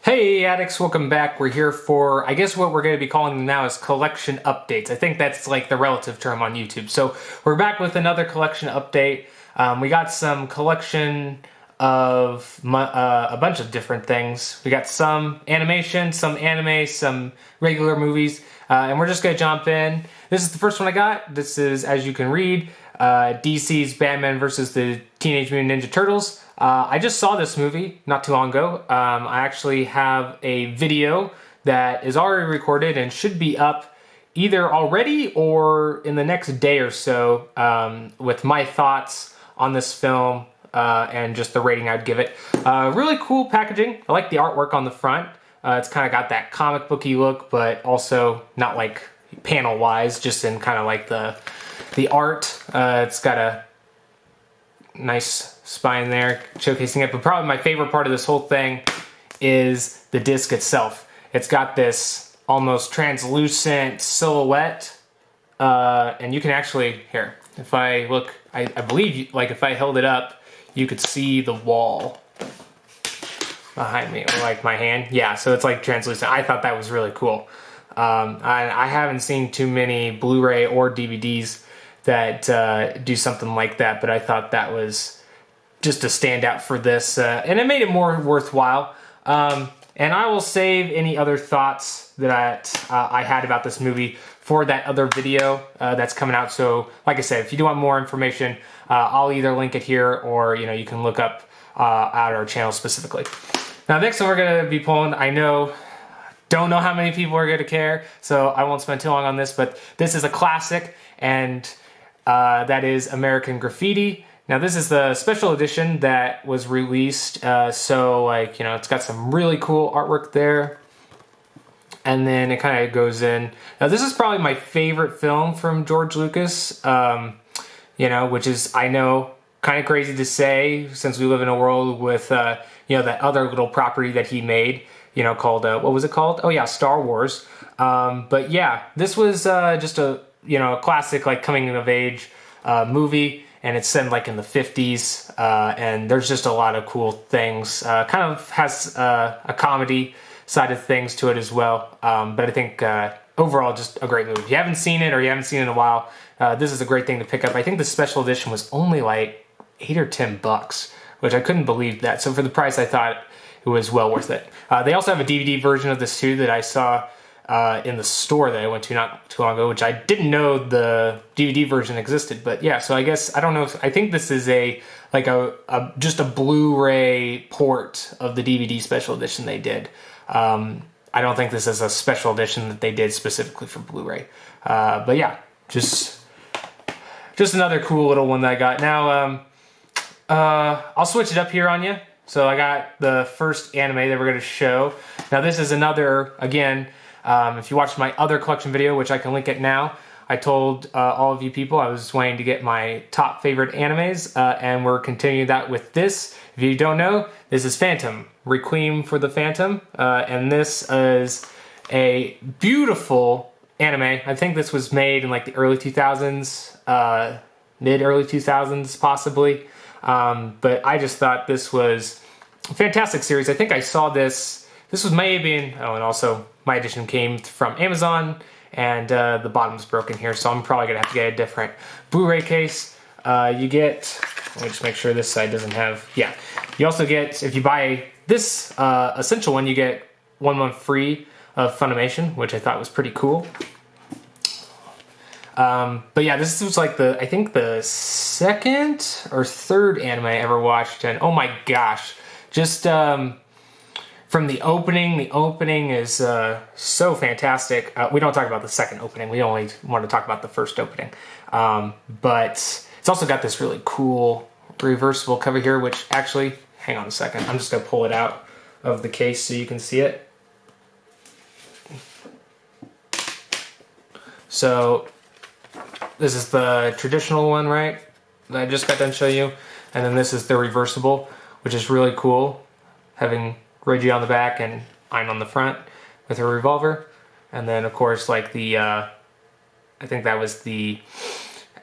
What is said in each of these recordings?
Hey addicts, welcome back. We're here for, I guess what we're going to be calling them now is collection updates. I think that's like the relative term on YouTube. So we're back with another collection update. We got some collection of a bunch of different things. We got some animation, some anime, some regular movies, and we're just going to jump in. This is the first one I got. This is, as you can read, DC's Batman versus the Teenage Mutant Ninja Turtles. I just saw this movie not too long ago. I actually have a video that is already recorded and should be up either already or in the next day or so with my thoughts on this film and just the rating I'd give it. Really cool packaging. I like the artwork on the front. It's kind of got that comic booky look, but also not like panel-wise, just in kind of like the art. It's got a nice spine there showcasing it, but probably my favorite part of this whole thing is the disc itself. It's got this almost translucent silhouette, and you can actually, here, if I look, I believe, like if I held it up, you could see the wall behind me, or like my hand. Yeah, so it's like translucent. I thought that was really cool. I haven't seen too many Blu-ray or DVDs that do something like that, but I thought that was just a standout for this, and it made it more worthwhile. And I will save any other thoughts that I had about this movie for that other video that's coming out. So, like I said, if you do want more information, I'll either link it here or you can look up at our channel specifically. Now, next one we're going to be pulling, don't know how many people are going to care, so I won't spend too long on this, but this is a classic, and that is American Graffiti. Now this is the special edition that was released, so it's got some really cool artwork there, and then it kind of goes in. Now this is probably my favorite film from George Lucas, which is, I know, kind of crazy to say since we live in a world with, that other little property that he made, called, what was it called? Oh yeah, Star Wars. But yeah, this was just a, a classic, like, coming of age movie. And it's set like in the 50s, and there's just a lot of cool things. Kind of has a comedy side of things to it as well. But I think overall, just a great movie. If you haven't seen it or you haven't seen it in a while, this is a great thing to pick up. I think the special edition was only like $8 or $10, which I couldn't believe that. So for the price, I thought it was well worth it. They also have a DVD version of this too that I saw in the store that I went to not too long ago, which I didn't know the DVD version existed. But yeah, so I guess, I don't know, I think this is just a Blu-ray port of the DVD special edition they did. I don't think this is a special edition that they did specifically for Blu-ray. But yeah, just another cool little one that I got. Now, I'll switch it up here on you. So I got the first anime that we're going to show. Now this is another, again, if you watched my other collection video, which I can link it now, I told all of you people I was waiting to get my top favorite animes, and we're continuing that with this. If you don't know, this is Phantom, Requiem for the Phantom, and this is a beautiful anime. I think this was made in like the early 2000s, mid-early 2000s possibly, but I just thought this was a fantastic series. I think I saw this was maybe, and also my edition came from Amazon, and the bottom's broken here, so I'm probably going to have to get a different Blu-ray case. You get, let me just make sure this side doesn't have, yeah. You also get, if you buy this essential one, you get 1 month free of Funimation, which I thought was pretty cool. But yeah, this was like I think the second or third anime I ever watched, and oh my gosh, just from the opening is so fantastic. We don't talk about the second opening. We only want to talk about the first opening. But it's also got this really cool reversible cover here, which actually, hang on a second. I'm just going to pull it out of the case so you can see it. So this is the traditional one, right? That I just got done showing you. And then this is the reversible, which is really cool. Having Reggie on the back and I'm on the front with her revolver. And then, of course, like I think that was the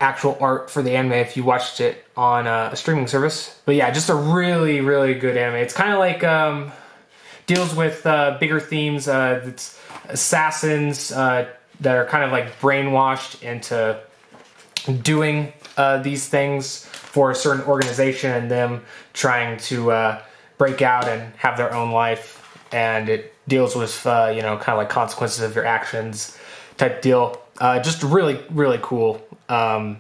actual art for the anime if you watched it on a streaming service. But yeah, just a really, really good anime. It's kind of like, deals with bigger themes. It's assassins that are kind of like brainwashed into doing these things for a certain organization, and them trying to break out and have their own life. And it deals with kind of like consequences of your actions type deal. Just really, really cool anime.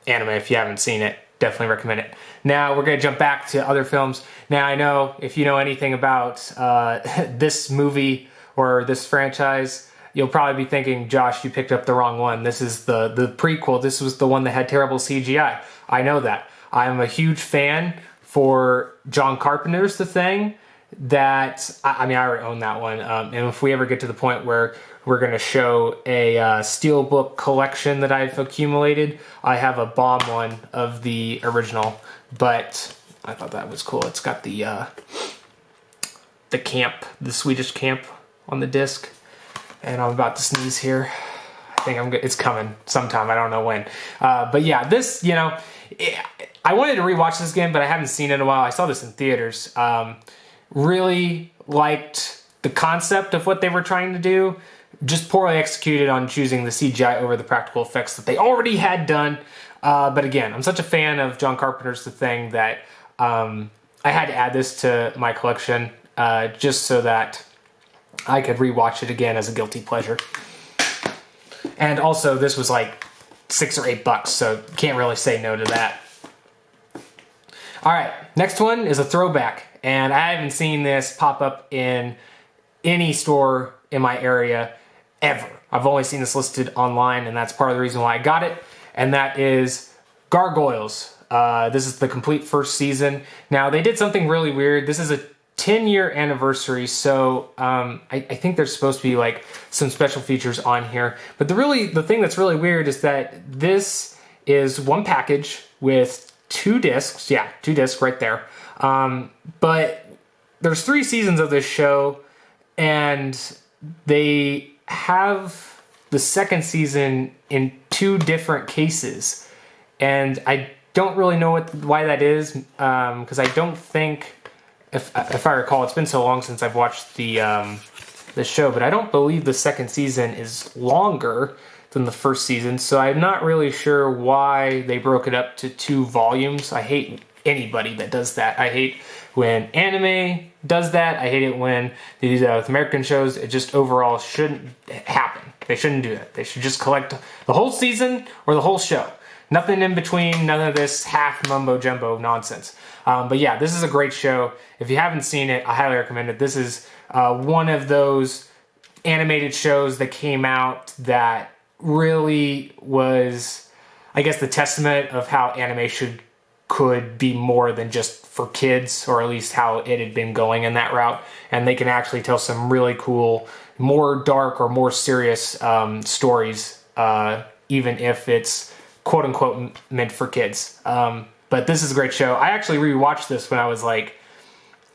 If you haven't seen it, definitely recommend it. Now we're going to jump back to other films. Now I know if you know anything about this movie or this franchise, you'll probably be thinking, Josh, you picked up the wrong one. This is the prequel. This was the one that had terrible CGI. I know that. I'm a huge fan for John Carpenter's The Thing. That, I mean, I already own that one. And if we ever get to the point where we're going to show a steelbook collection that I've accumulated, I have a bomb one of the original. But I thought that was cool. It's got the camp, the Swedish camp on the disc. And I'm about to sneeze here. I think I'm good. It's coming sometime. I don't know when. But yeah, this, I wanted to rewatch this again, but I haven't seen it in a while. I saw this in theaters. Really liked the concept of what they were trying to do. Just poorly executed on choosing the CGI over the practical effects that they already had done. But again, I'm such a fan of John Carpenter's The Thing that I had to add this to my collection just so that I could rewatch it again as a guilty pleasure. And also, this was like $6 or $8, so can't really say no to that. All right, next one is a throwback. And I haven't seen this pop up in any store in my area ever. I've only seen this listed online, and that's part of the reason why I got it. And that is Gargoyles. This is the complete first season. Now, they did something really weird. This is a 10-year anniversary, so I think there's supposed to be like some special features on here. But the thing that's really weird is that this is one package with 2 discs. Yeah, 2 discs right there. But there's 3 seasons of this show, and they have the second season in 2 different cases. And I don't really know why that is, because I don't think, if I recall, it's been so long since I've watched the show, but I don't believe the second season is longer than the first season, so I'm not really sure why they broke it up to 2 volumes. I hate anybody that does that. I hate when anime does that. I hate it when they do that with American shows. It just overall shouldn't happen. They shouldn't do that. They should just collect the whole season or the whole show. Nothing in between, none of this half mumbo jumbo nonsense. But yeah, this is a great show. If you haven't seen it, I highly recommend it. This is one of those animated shows that came out that really was, I guess, the testament of how animation could be more than just for kids, or at least how it had been going in that route. And they can actually tell some really cool, more dark or more serious stories, even if it's quote unquote meant for kids. But this is a great show. I actually rewatched this when I was like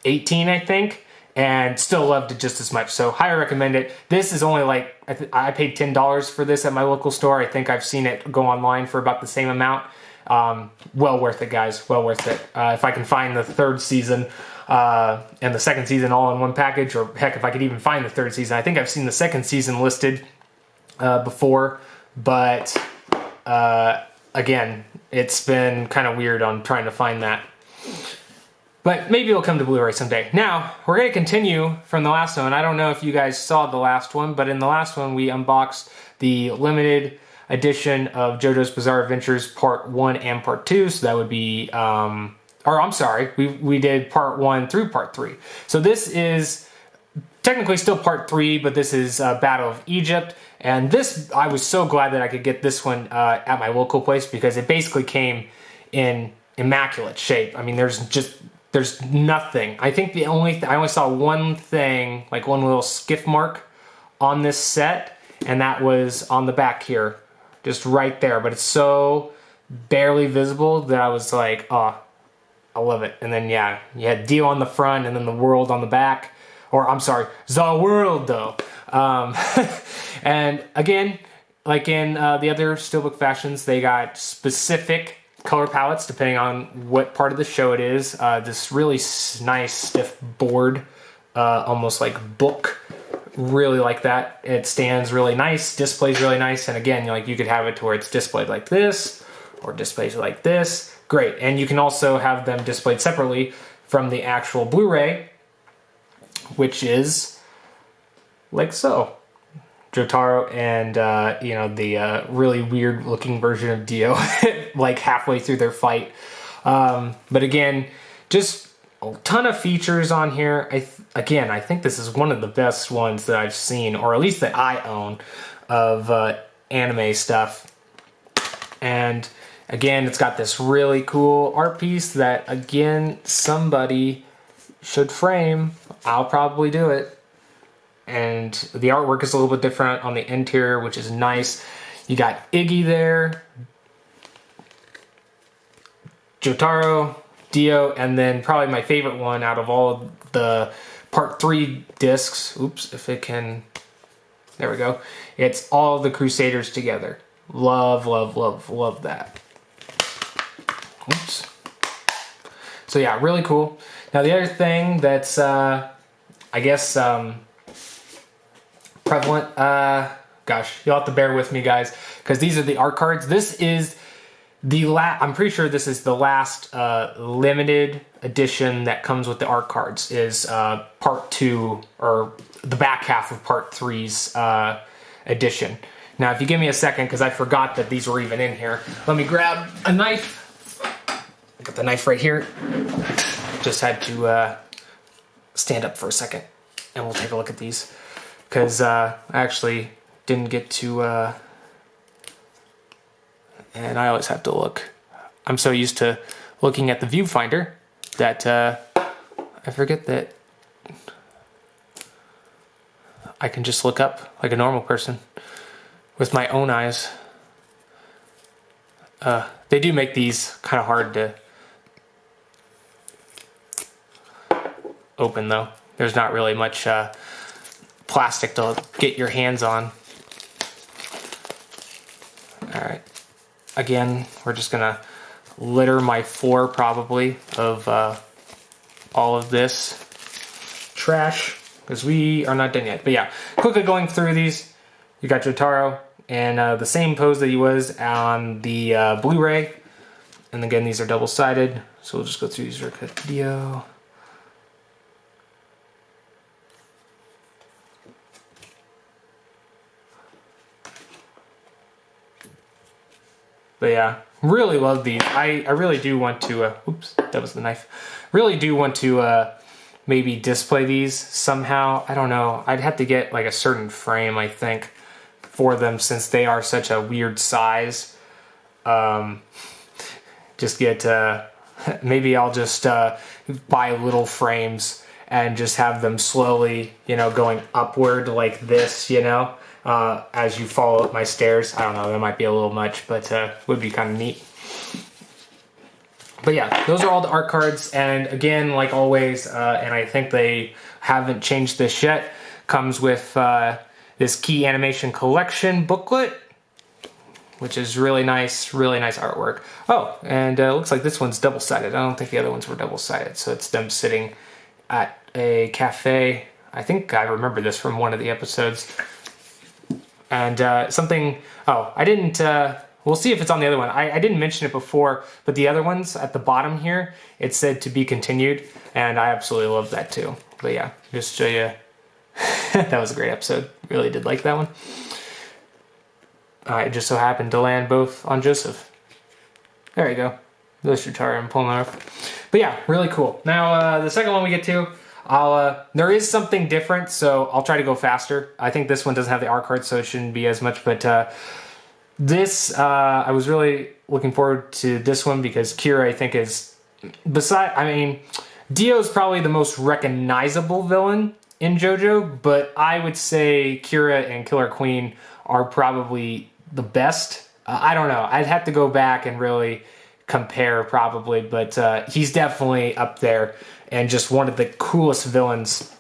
18, I think, and still loved it just as much. So highly recommend it. This is only like, I paid $10 for this at my local store. I think I've seen it go online for about the same amount. Well worth it, guys. Well worth it. If I can find the 3rd season and the 2nd season all in one package, or heck, if I could even find the 3rd season. I think I've seen the 2nd season listed before, but again, it's been kind of weird on trying to find that. But maybe it'll come to Blu-ray someday. Now, we're going to continue from the last one. I don't know if you guys saw the last one, but in the last one, we unboxed the limited edition of JoJo's Bizarre Adventures Part 1 and Part 2. So that would be, or I'm sorry, we did Part 1 through Part 3. So this is technically still Part 3, but this is Battle of Egypt. And this, I was so glad that I could get this one at my local place, because it basically came in immaculate shape. I mean, there's nothing. I think I only saw one thing, like one little skiff mark on this set, and that was on the back here, just right there. But it's so barely visible that I was like, oh, I love it. And then yeah, you had Dio on the front and then the world on the back. Or I'm sorry, the world though. And again, like in the other Steelbook fashions, they got specific color palettes depending on what part of the show it is. This really nice stiff board almost like book. Really like that. It stands really nice, displays really nice, and again, you could have it to where it's displayed like this, or displayed like this. Great, and you can also have them displayed separately from the actual Blu-ray, which is like so. Jotaro and the really weird looking version of Dio, like halfway through their fight. But again, just a ton of features on here. I think this is one of the best ones that I've seen, or at least that I own, of anime stuff. And again, it's got this really cool art piece that, again, somebody should frame. I'll probably do it. And the artwork is a little bit different on the interior, which is nice. You got Iggy there, Jotaro, Dio, and then probably my favorite one out of all of the Part 3 discs. Oops, if it can... There we go. It's all the Crusaders together. Love, love, love, love that. Oops. So yeah, really cool. Now the other thing that's, I guess, prevalent, gosh, you'll have to bear with me, guys, because these are the art cards. This is I'm pretty sure this is the last limited edition that comes with the art cards, is part 2, or the back half of part 3's edition. Now, if you give me a second, because I forgot that these were even in here, let me grab a knife. I got the knife right here. Just had to stand up for a second, and we'll take a look at these, because I actually didn't get to... and I always have to look. I'm so used to looking at the viewfinder that I forget that I can just look up like a normal person with my own eyes. They do make these kind of hard to open, though. There's not really much plastic to get your hands on. All right. Again, we're just gonna litter my floor probably of all of this trash, because we are not done yet. But yeah, quickly going through these, you got Jotaro in the same pose that he was on the Blu-ray, and again, these are double-sided, so we'll just go through these real quick. Video. But yeah, really love these. I really do want to, oops, that was the knife. Really do want to maybe display these somehow. I don't know. I'd have to get like a certain frame, I think, for them, since they are such a weird size. Just get, maybe I'll just buy little frames and just have them slowly, going upward like this, as you follow up my stairs. I don't know, that might be a little much, but would be kind of neat. But yeah, those are all the art cards, and again, like always, and I think they haven't changed this yet, comes with this Key Animation Collection booklet, which is really nice artwork. Oh, and it looks like this one's double-sided. I don't think the other ones were double-sided, so it's them sitting at a cafe. I think I remember this from one of the episodes. And I didn't, we'll see if it's on the other one. I didn't mention it before, but the other ones at the bottom here, it said to be continued, and I absolutely love that too. But yeah, just show you, that was a great episode. Really did like that one. I just so happened to land both on Joseph. There you go. Those Jotaro and pulling off. But yeah, really cool. Now, the second one we get to, there is something different, so I'll try to go faster. I think this one doesn't have the art card, so it shouldn't be as much, but this, I was really looking forward to this one because Kira, I think, is, Dio's probably the most recognizable villain in JoJo, but I would say Kira and Killer Queen are probably the best. I don't know. I'd have to go back and really compare probably, but he's definitely up there and just one of the coolest villains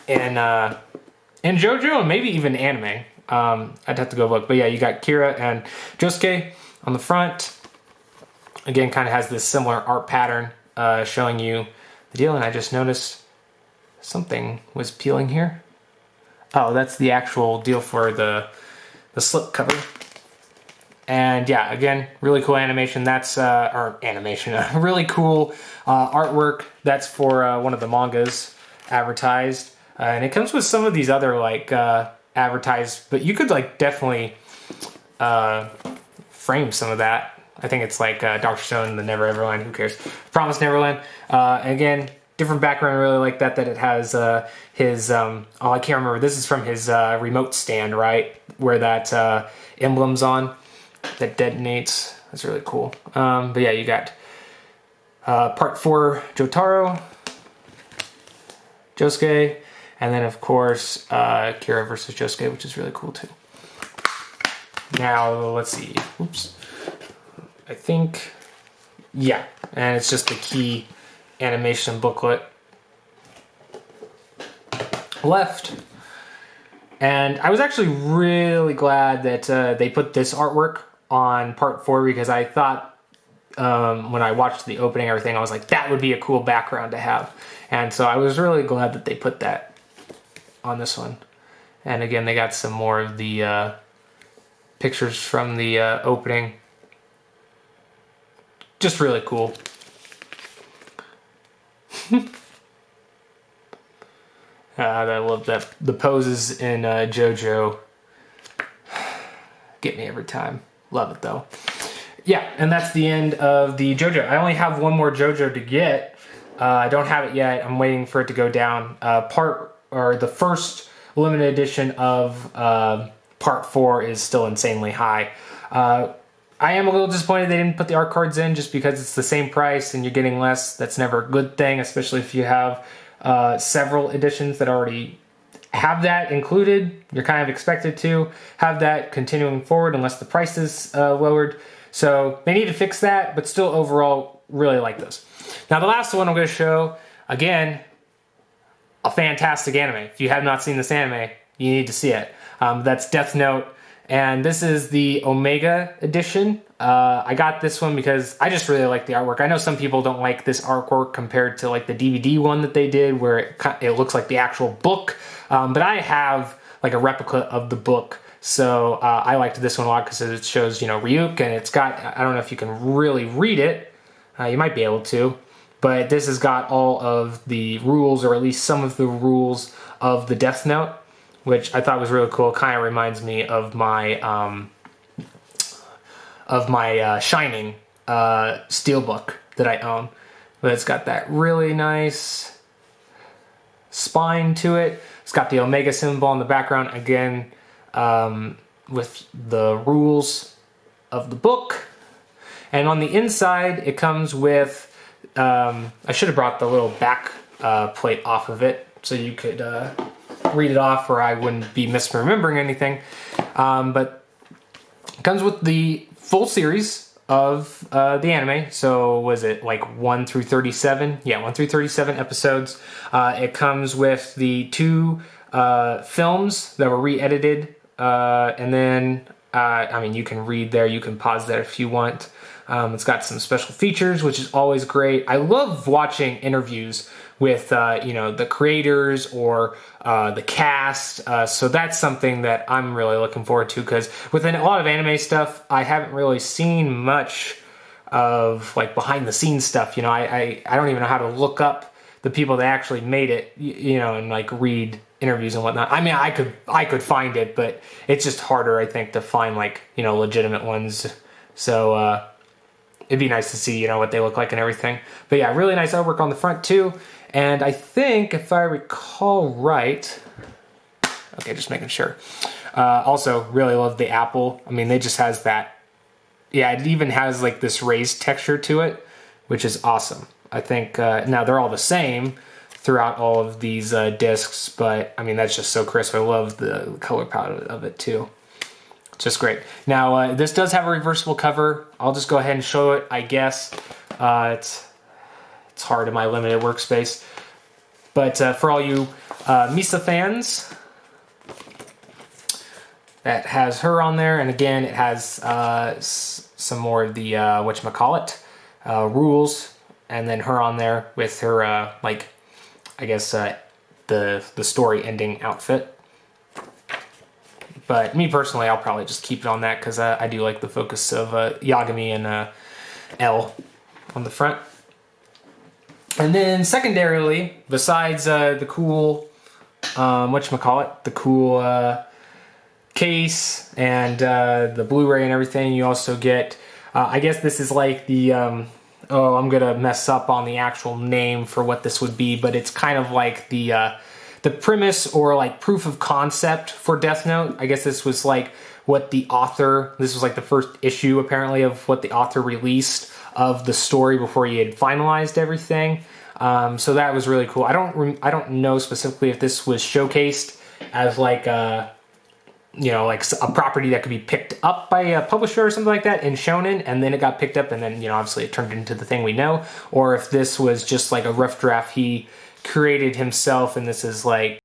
in JoJo and maybe even anime. I'd have to go look. But yeah, you got Kira and Josuke on the front. Again, kind of has this similar art pattern showing you the deal, and I just noticed something was peeling here. Oh, that's the actual deal for the slip cover. And yeah, again, really cool animation. That's or animation, really cool artwork. That's for one of the mangas advertised, and it comes with some of these other like advertised. But you could like definitely frame some of that. I think it's like Dr. Stone, the Never Everland. Who cares? Promised Neverland. Again, different background. I really like that it has his. Oh, I can't remember. This is from his remote stand, right? Where that emblem's on. That detonates. That's really cool. But yeah, you got part 4 Jotaro, Josuke, and then of course Kira versus Josuke, which is really cool too. Now let's see. Oops. I think, yeah, and it's just the key animation booklet left. And I was actually really glad that they put this artwork on part 4 because I thought when I watched the opening and everything, I was like, that would be a cool background to have. And so I was really glad that they put that on this one. And again, they got some more of the pictures from the opening. Just really cool. I love that. The poses in JoJo get me every time. Love it though. Yeah, and that's the end of the JoJo. I only have one more JoJo to get. I don't have it yet. I'm waiting for it to go down. The first limited edition of part 4 is still insanely high. I am a little disappointed they didn't put the art cards in just because it's the same price and you're getting less. That's never a good thing, especially if you have several editions that already have that included. You're kind of expected to have that continuing forward unless the price is lowered. So they need to fix that, but still overall really like this. Now the last one I'm going to show, again, a fantastic anime. If you have not seen this anime, you need to see it. That's Death Note, and this is the Omega edition. I got this one because I just really like the artwork. I know some people don't like this artwork compared to like the DVD one that they did where it looks like the actual book. But I have like a replica of the book. So I liked this one a lot because it shows, Ryuk, and it's got, I don't know if you can really read it. You might be able to. But this has got all of the rules, or at least some of the rules of the Death Note, which I thought was really cool. Kind of reminds me of my Shining steelbook that I own. But it's got that really nice spine to it. It's got the Omega symbol in the background, again, with the rules of the book. And on the inside, it comes with, I should have brought the little back plate off of it so you could read it off, or I wouldn't be misremembering anything. But it comes with the full series of the anime. So was it like 1 through 37? Yeah, 1 through 37 episodes. It comes with the 2 films that were re-edited. And then, you can read there. You can pause that if you want. It's got some special features, which is always great. I love watching interviews with, the creators or the cast. So that's something that I'm really looking forward to, because within a lot of anime stuff, I haven't really seen much of like behind the scenes stuff. I don't even know how to look up the people that actually made it, and like read interviews and whatnot. I could find it, but it's just harder, I think, to find like, legitimate ones. So, it'd be nice to see, what they look like and everything. But yeah, really nice artwork on the front too. And I think, if I recall right, okay, just making sure. Also, really love the apple. They just has that, yeah, it even has like this raised texture to it, which is awesome. I think, now they're all the same throughout all of these discs, but that's just so crisp. I love the color palette of it too. Just great. Now, this does have a reversible cover. I'll just go ahead and show it, I guess. It's hard in my limited workspace. But for all you Misa fans, that has her on there. And again, it has some more of the, rules. and then her on there with her, like, I guess, the story ending outfit. But me personally, I'll probably just keep it on that because I do like the focus of Yagami and L on the front. And then secondarily, besides the cool, whatchamacallit, the cool case and the Blu-ray and everything, you also get, I guess this is like the, oh, I'm gonna mess up on the actual name for what this would be, but it's kind of like the premise or like proof of concept for Death Note. I guess this was like what the author, this was like the first issue apparently of what the author released of the story before he had finalized everything. So that was really cool. I don't know specifically if this was showcased as like you know, like a property that could be picked up by a publisher or something like that in Shonen, and then it got picked up and then, you know, obviously it turned into the thing we know, or if this was just like a rough draft he created himself and this is like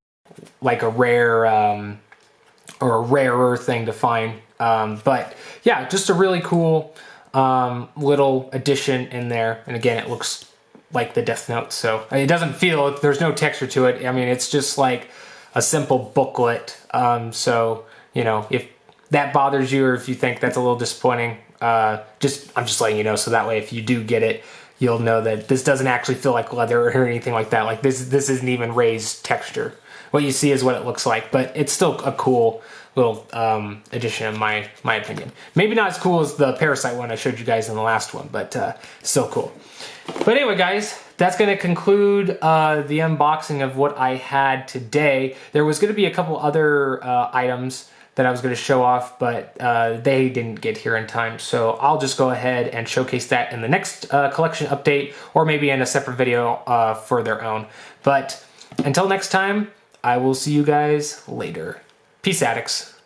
a rare or a rarer thing to find. But yeah, just a really cool little addition in there. And again, it looks like the Death Note, so it doesn't feel, there's no texture to it. I mean, it's just like a simple booklet. So, you know, if that bothers you or if you think that's a little disappointing, I'm just letting you know, so that way if you do get it, you'll know that this doesn't actually feel like leather or anything like that. Like this isn't even raised texture. What you see is what it looks like, but it's still a cool little addition in my opinion. Maybe not as cool as the Parasite one I showed you guys in the last one, but still cool. But anyway, guys, that's going to conclude the unboxing of what I had today. There was going to be a couple other items that I was going to show off, but they didn't get here in time. So I'll just go ahead and showcase that in the next collection update, or maybe in a separate video for their own. But until next time, I will see you guys later. Peace, addicts.